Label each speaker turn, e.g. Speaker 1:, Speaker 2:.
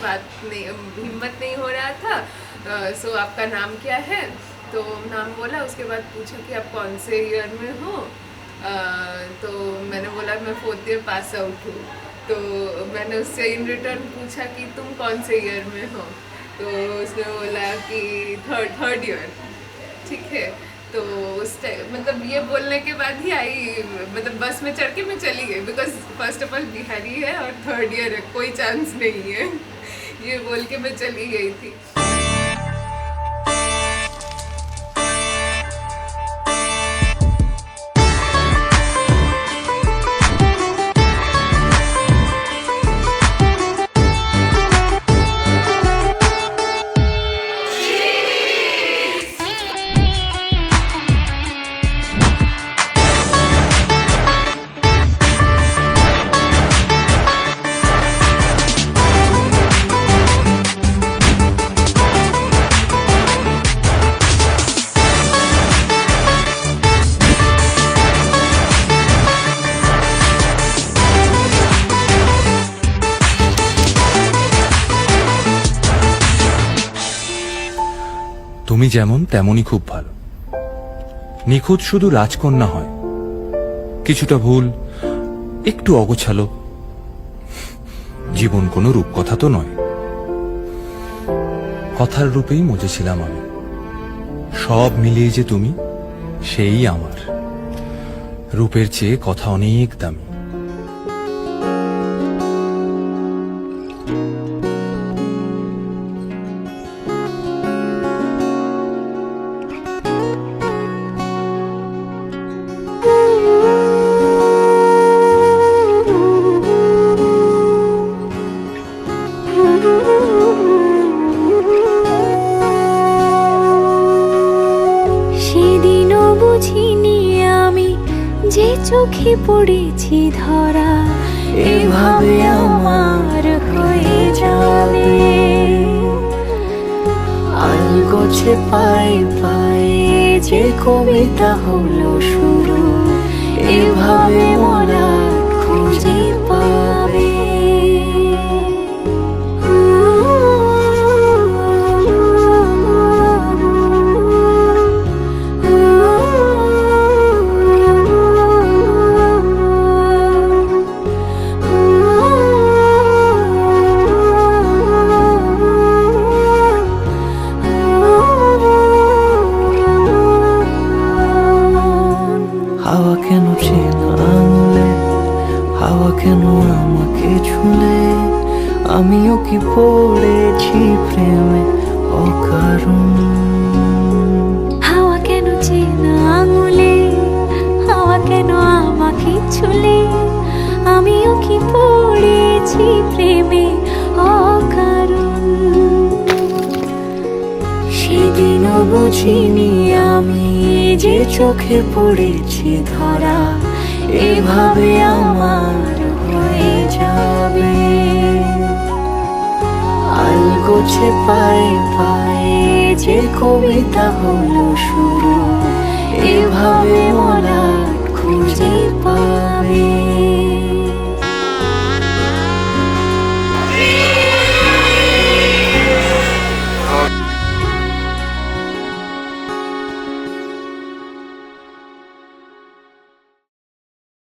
Speaker 1: बात नहीं, हिम्मत नहीं हो रहा था। सो आपका नाम क्या है? तो नाम बोला, उसके बाद पूछा कि आप कौन से ईयर में हो। तो मैंने बोला मैं 4th ईयर पास आउट हूँ। तो मैंने उससे इन रिटर्न पूछा कि तुम कौन से ईयर में हो? तो उसने बोला कि थर्ड ईयर। ठीक है, तो उस टाइम मतलब ये बोलने के बाद ही आई, मतलब बस में चढ़ के मैं चली गई, because first of all Bihari है और थर्ड ईयर है, कोई चांस नहीं है। ये बोल के मैं चली गई थी।
Speaker 2: তুমি যেমন তেমনই খুব ভালো। নিখুঁত শুধু রাজকন্যা হয়, কিছুটা ভুল, একটু অগোছালো। জীবন কোনো রূপকথা তো নয়। কথার রূপেই মজেছিলাম আমি। সব মিলিয়ে যে তুমি, সেই আমার। রূপের চেয়ে কথা অনেক দামি।
Speaker 3: সেদিনও বুঝিনি আমি যে চোখে পড়েছি ধরা, এভাবে আমার হয়ে যাবে। আলগোছে পায়ে পায়ে যে কবিতা হলো শুরু, এভাবে মোরা খুঁজে পাবে। হাওয়া কেন চেনা আঙুলে, হাওয়া কেন আমাকে ছুলে, আমিও কি পড়েছি প্রেমে অকারণ। হাওয়া কেন চেনা আঙুলে, হাওয়া কেন আমাকে ছুলে, আমিও কি পড়েছি প্রেমে অকারণ। সেদিনও বুঝিনি আমি যে চোখে পড়েছি ধরা, এভাবে আমার হয়ে যাবে। আলগোছে পায়ে পায়ে যে কবিতা হলো শুরু, এভাবে